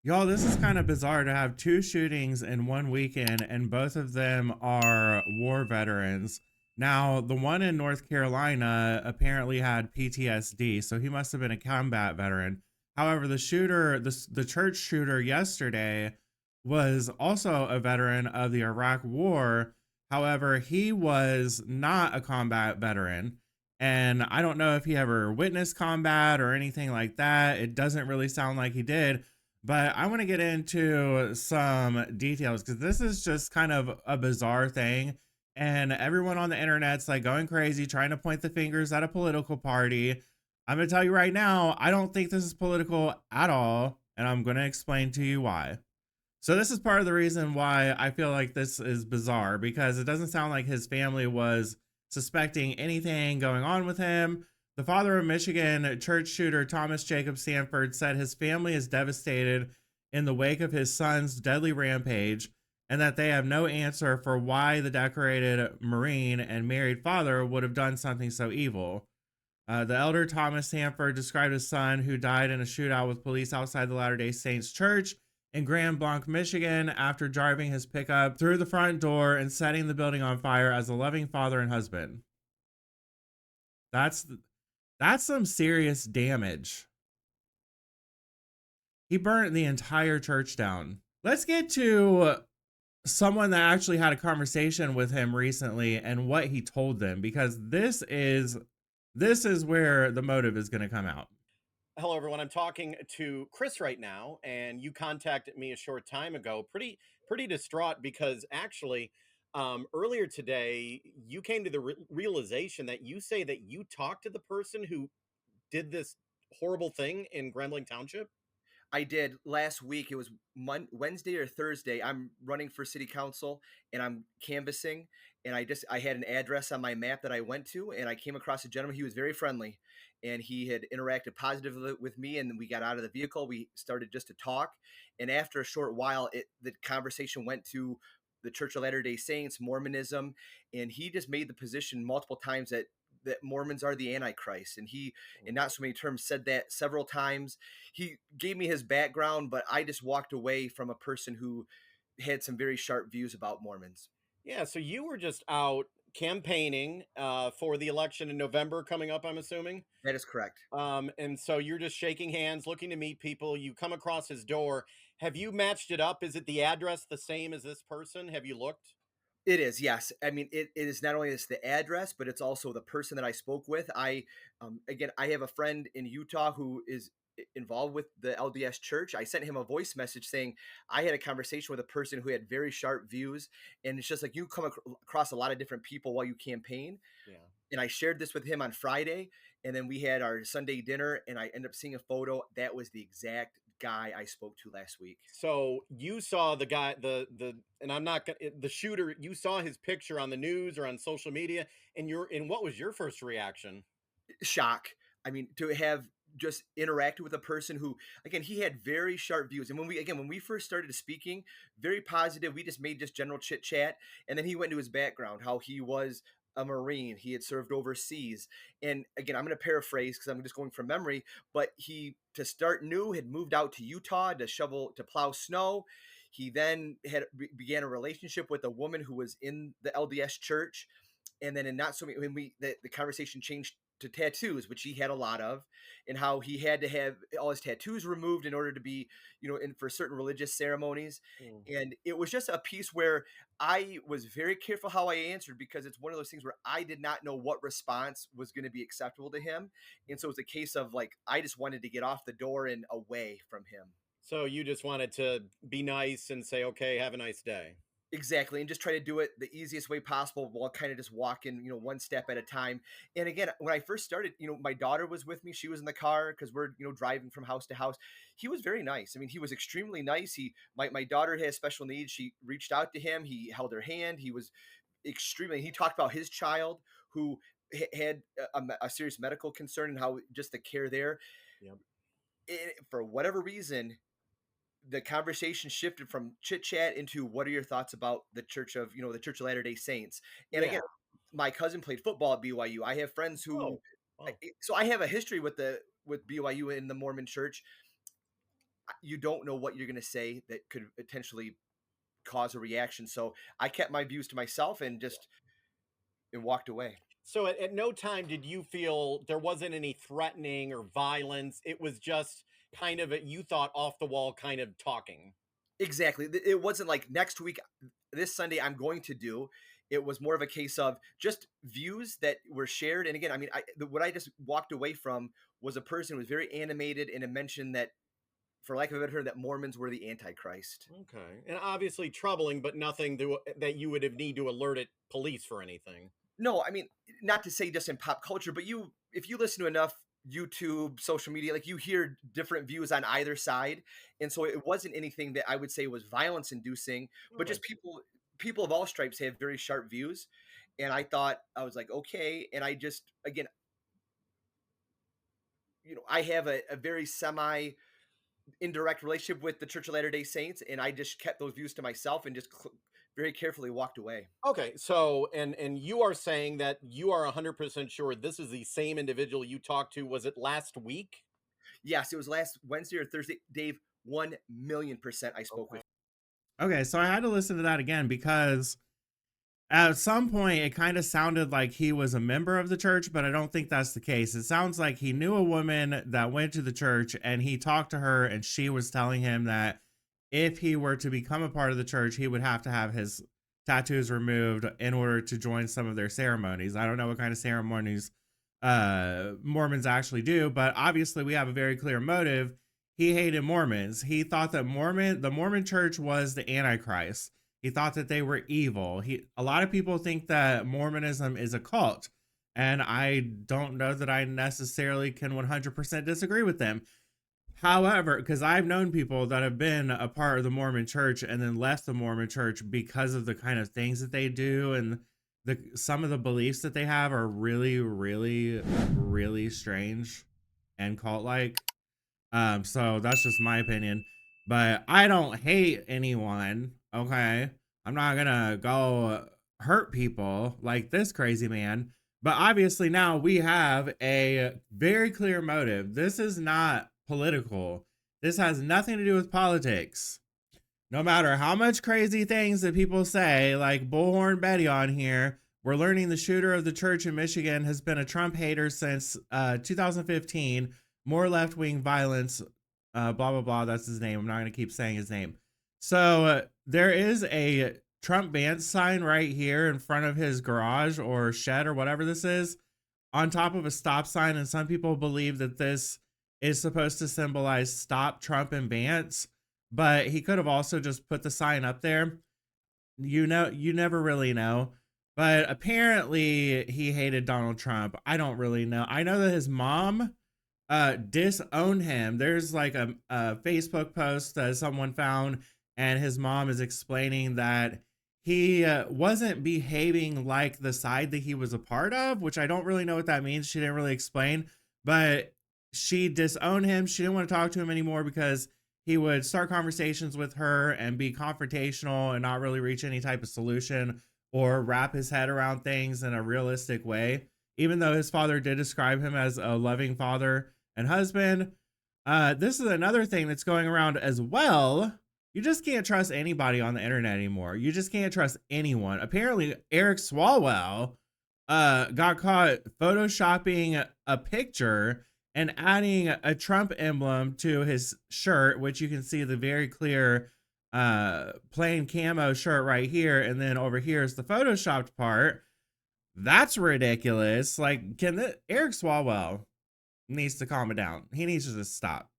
Y'all, this is kind of bizarre to have two shootings in one weekend, and both of them are war veterans. Now, the one in North Carolina apparently had PTSD, so he must have been a combat veteran. However, the church shooter yesterday, was also a veteran of the Iraq War. However, he was not a combat veteran. And I don't know if he ever witnessed combat or anything like that. It doesn't really sound like he did, but I want to get into some details because this is just kind of a bizarre thing. And everyone on the internet's like going crazy, trying to point the fingers at a political party. I'm going to tell you right now, I don't think this is political at all. And I'm going to explain to you why. So, this is part of the reason why I feel like this is bizarre because it doesn't sound like his family was suspecting anything going on with him. The father of Michigan church shooter Thomas Jacob Sanford said his family is devastated in the wake of his son's deadly rampage and that they have no answer for why the decorated Marine and married father would have done something so evil. The elder Thomas Sanford described his son, who died in a shootout with police outside the Latter day Saints church in Grand Blanc, Michigan, after driving his pickup through the front door and setting the building on fire, as a loving father and husband. That's that's some serious damage. He burnt the entire church down. Let's get to someone that actually had a conversation with him recently and what he told them, because this is where the motive is going to come out. Hello, everyone. I'm talking to Chris right now, and you contacted me a short time ago. Pretty distraught because actually, earlier today, you came to the realization that you say that you talked to the person who did this horrible thing in Grand Blanc Township. I did last week. It was Wednesday or Thursday. I'm running for city council and I'm canvassing. And I had an address on my map that I went to, and I came across a gentleman. He was very friendly, and he had interacted positively with me. And then we got out of the vehicle. We started just to talk, and after a short while, the conversation went to the Church of Latter Day Saints, Mormonism, and he just made the position multiple times that Mormons are the Antichrist. And he, in not so many terms, said that several times. He gave me his background, but I just walked away from a person who had some very sharp views about Mormons. Yeah, so you were just out campaigning for the election in November coming up, I'm assuming. That is correct. And so you're just shaking hands, looking to meet people. You come across his door. Have you matched it up? Is it the address the same as this person? Have you looked? It is, yes. I mean, it is not only the address, but it's also the person that I spoke with. Again, I have a friend in Utah who is involved with the LDS church. I sent him a voice message saying I had a conversation with a person who had very sharp views, and it's just like you come across a lot of different people while you campaign. Yeah. And I shared this with him on Friday, and then we had our Sunday dinner, and I ended up seeing a photo that was the exact guy I spoke to last week. So you saw the guy, and I'm not gonna, the shooter. You saw his picture on the news or on social media, and what was your first reaction? Shock. I mean, to have just interacted with a person who, again, he had very sharp views. And when we first started speaking, very positive. We just made just general chit chat, and then he went to his background, how he was a Marine, he had served overseas. And again, I'm going to paraphrase because I'm just going from memory, but he, to start new, had moved out to Utah to plow snow. He then began a relationship with a woman who was in the LDS church, and then in not so many, when the conversation changed to tattoos, which he had a lot of, and how he had to have all his tattoos removed in order to be, in for certain religious ceremonies. Mm. And it was just a piece where I was very careful how I answered, because it's one of those things where I did not know what response was going to be acceptable to him. And so it was a case of like, I just wanted to get off the door and away from him. So you just wanted to be nice and say, "Okay, have a nice day." Exactly, and just try to do it the easiest way possible while kind of just walking, one step at a time. And again, when I first started, my daughter was with me. She was in the car because we're, driving from house to house. He was very nice. I mean, he was extremely nice. My daughter has special needs. She reached out to him. He held her hand. He was extremely. He talked about his child who had a serious medical concern and how just the care there. Yep. For whatever reason, the conversation shifted from chit chat into what are your thoughts about the Church of Latter Day Saints. And Yeah. again, my cousin played football at BYU. I have friends who, Oh. Oh. so I have a history with BYU and the Mormon Church. you don't know what you're going to say that could potentially cause a reaction. So I kept my views to myself and walked away. So at no time did you feel there wasn't any threatening or violence. It was just kind of you thought off the wall kind of talking. Exactly. It wasn't like next week, this Sunday, I'm going to do. It was more of a case of just views that were shared. And again, I mean, what I just walked away from was a person who was very animated and it mentioned that, for lack of a better term, that Mormons were the Antichrist. Okay. And obviously troubling, but nothing that you would have need to alert it police for anything. No, I mean, not to say just in pop culture, but if you listen to enough YouTube, social media, like you hear different views on either side. And so it wasn't anything that I would say was violence inducing, but just people of all stripes have very sharp views. And I was like, okay. And I just, again, I have a very semi indirect relationship with the Church of Latter-day Saints. And I just kept those views to myself and just very carefully walked away. Okay, so and you are saying that you are 100% sure this is the same individual you talked to. Was it last week? Yes, it was last Wednesday or Thursday. Dave, 1,000,000% I spoke with. Okay, so I had to listen to that again because at some point it kind of sounded like he was a member of the church, but I don't think that's the case. It sounds like he knew a woman that went to the church and he talked to her and she was telling him that if he were to become a part of the church, he would have to have his tattoos removed in order to join some of their ceremonies. I don't know what kind of ceremonies Mormons actually do, but obviously we have a very clear motive. He hated Mormons. He thought that the Mormon church was the Antichrist. He thought that they were evil. A lot of people think that Mormonism is a cult, and I don't know that I necessarily can 100% disagree with them. However, because I've known people that have been a part of the Mormon church and then left the Mormon church because of the kind of things that they do, and some of the beliefs that they have are really, really, really strange and cult-like. So that's just my opinion. But I don't hate anyone, okay? I'm not gonna go hurt people like this crazy man. But obviously now we have a very clear motive. This is not political. This has nothing to do with politics. No matter how much crazy things that people say, like Bullhorn Betty on here, we're learning the shooter of the church in Michigan has been a Trump hater since 2015. More left-wing violence, blah, blah, blah. That's his name. I'm not going to keep saying his name. So there is a Trump ban sign right here in front of his garage or shed or whatever this is, on top of a stop sign. And some people believe that this is supposed to symbolize stop Trump and Vance, but he could have also just put the sign up there. You never really know. But apparently he hated Donald Trump. I don't really know. I know that his mom disowned him. There's like a Facebook post that someone found, and his mom is explaining that he wasn't behaving like the side that he was a part of, which I don't really know what that means. She didn't really explain, but she disowned him. She didn't want to talk to him anymore because he would start conversations with her and be confrontational and not really reach any type of solution or wrap his head around things in a realistic way. Even though his father did describe him as a loving father and husband. This is another thing that's going around as well. You just can't trust anybody on the internet anymore. You just can't trust anyone. Apparently, Eric Swalwell got caught photoshopping a picture and adding a Trump emblem to his shirt, which you can see the very clear plain camo shirt right here. And then over here is the photoshopped part. That's ridiculous. Like, Eric Swalwell needs to calm it down. He needs to just stop.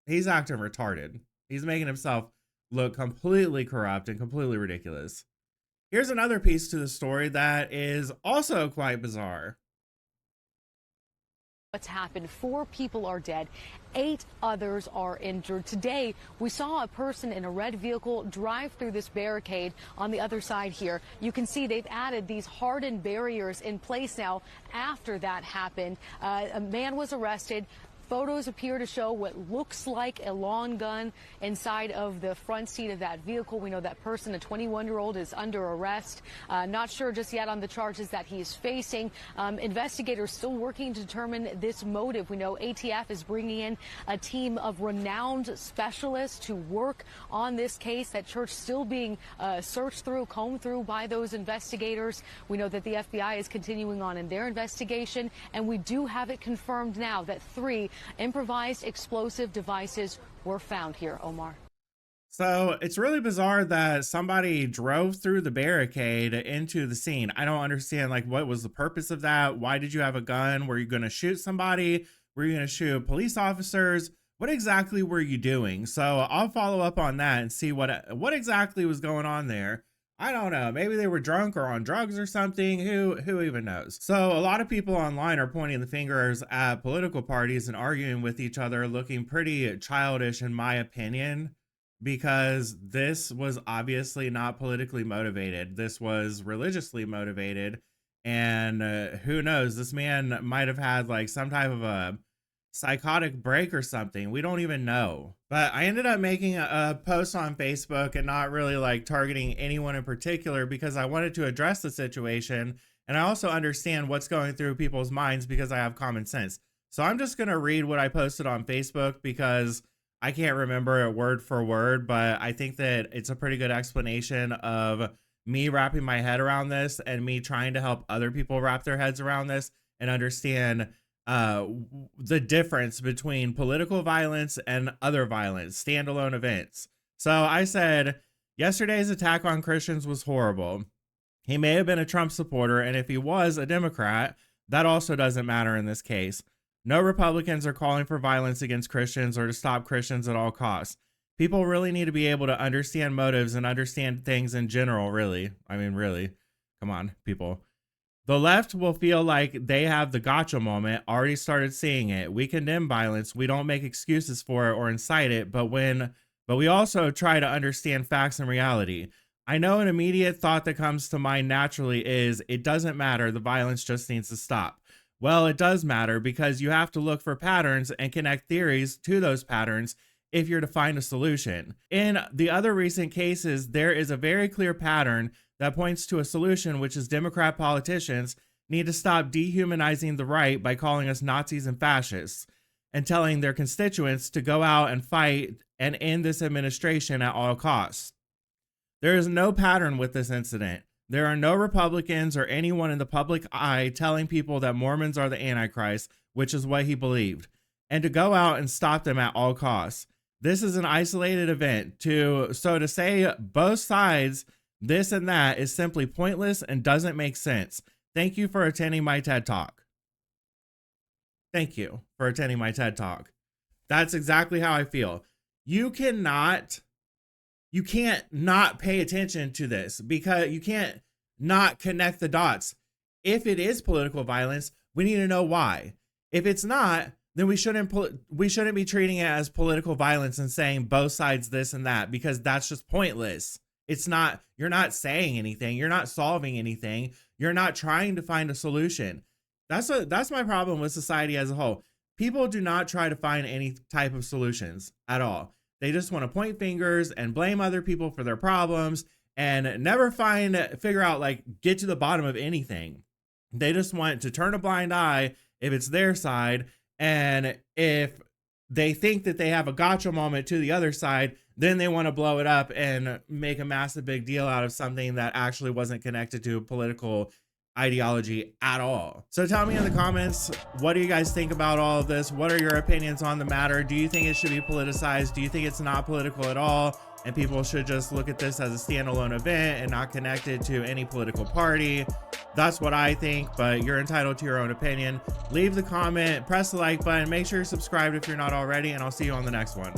He's acting retarded. He's making himself look completely corrupt and completely ridiculous. Here's another piece to the story that is also quite bizarre. What's happened? 4 people are dead. 8 others are injured. Today, we saw a person in a red vehicle drive through this barricade on the other side here. You can see they've added these hardened barriers in place now after that happened. A man was arrested. Photos appear to show what looks like a long gun inside of the front seat of that vehicle. We know that person, a 21-year-old, is under arrest. Not sure just yet on the charges that he is facing. Investigators still working to determine this motive. We know ATF is bringing in a team of renowned specialists to work on this case. That church still being searched through, combed through by those investigators. We know that the FBI is continuing on in their investigation, and we do have it confirmed now that 3 improvised explosive devices were found here, Omar. So it's really bizarre that somebody drove through the barricade into the scene. I don't understand, like, what was the purpose of that? Why did you have a gun? Were you going to shoot somebody? Were you going to shoot police officers? What exactly were you doing? So I'll follow up on that and see what exactly was going on there. I don't know. Maybe they were drunk or on drugs or something. Who even knows? So a lot of people online are pointing the fingers at political parties and arguing with each other, looking pretty childish in my opinion, because this was obviously not politically motivated. This was religiously motivated. And who knows? This man might have had like some type of a psychotic break or something. We don't even know. But I ended up making a post on Facebook and not really like targeting anyone in particular because I wanted to address the situation. And I also understand what's going through people's minds because I have common sense. So I'm just going to read what I posted on Facebook because I can't remember it word for word, but I think that it's a pretty good explanation of me wrapping my head around this and me trying to help other people wrap their heads around this and understand the difference between political violence and other violence, standalone events. So I said, yesterday's attack on Christians was horrible. He may have been a Trump supporter, and if he was a Democrat, that also doesn't matter in this case. No Republicans are calling for violence against Christians or to stop Christians at all costs. People really need to be able to understand motives and understand things in general, really. I mean, really. Come on, people. The left will feel like they have the gotcha moment, already started seeing it. We condemn violence. We don't make excuses for it or incite it, but we also try to understand facts and reality. I know an immediate thought that comes to mind naturally is, it doesn't matter, the violence just needs to stop. Well, it does matter because you have to look for patterns and connect theories to those patterns if you're to find a solution. In the other recent cases, there is a very clear pattern that points to a solution, which is Democrat politicians need to stop dehumanizing the right by calling us Nazis and fascists and telling their constituents to go out and fight and end this administration at all costs. There is no pattern with this incident. There are no Republicans or anyone in the public eye telling people that Mormons are the Antichrist, which is what he believed, and to go out and stop them at all costs. This is an isolated event. So to say both sides this and that is simply pointless and doesn't make sense. Thank you for attending my TED Talk. Thank you for attending my TED Talk. That's exactly how I feel. You can't not pay attention to this because you can't not connect the dots. If it is political violence, we need to know why. If it's not, then we shouldn't be treating it as political violence and saying both sides this and that, because that's just pointless. It's not, you're not saying anything. You're not solving anything. You're not trying to find a solution. That's my problem with society as a whole. People do not try to find any type of solutions at all. They just want to point fingers and blame other people for their problems and never figure out, like, get to the bottom of anything. They just want to turn a blind eye if it's their side. And if they think that they have a gotcha moment to the other side, then they want to blow it up and make a massive big deal out of something that actually wasn't connected to a political ideology at all. So tell me in the comments, what do you guys think about all of this? What are your opinions on the matter? Do you think it should be politicized? Do you think it's not political at all and people should just look at this as a standalone event and not connected to any political party? That's what I think, but you're entitled to your own opinion. Leave the comment, press the like button, make sure you're subscribed if you're not already, and I'll see you on the next one.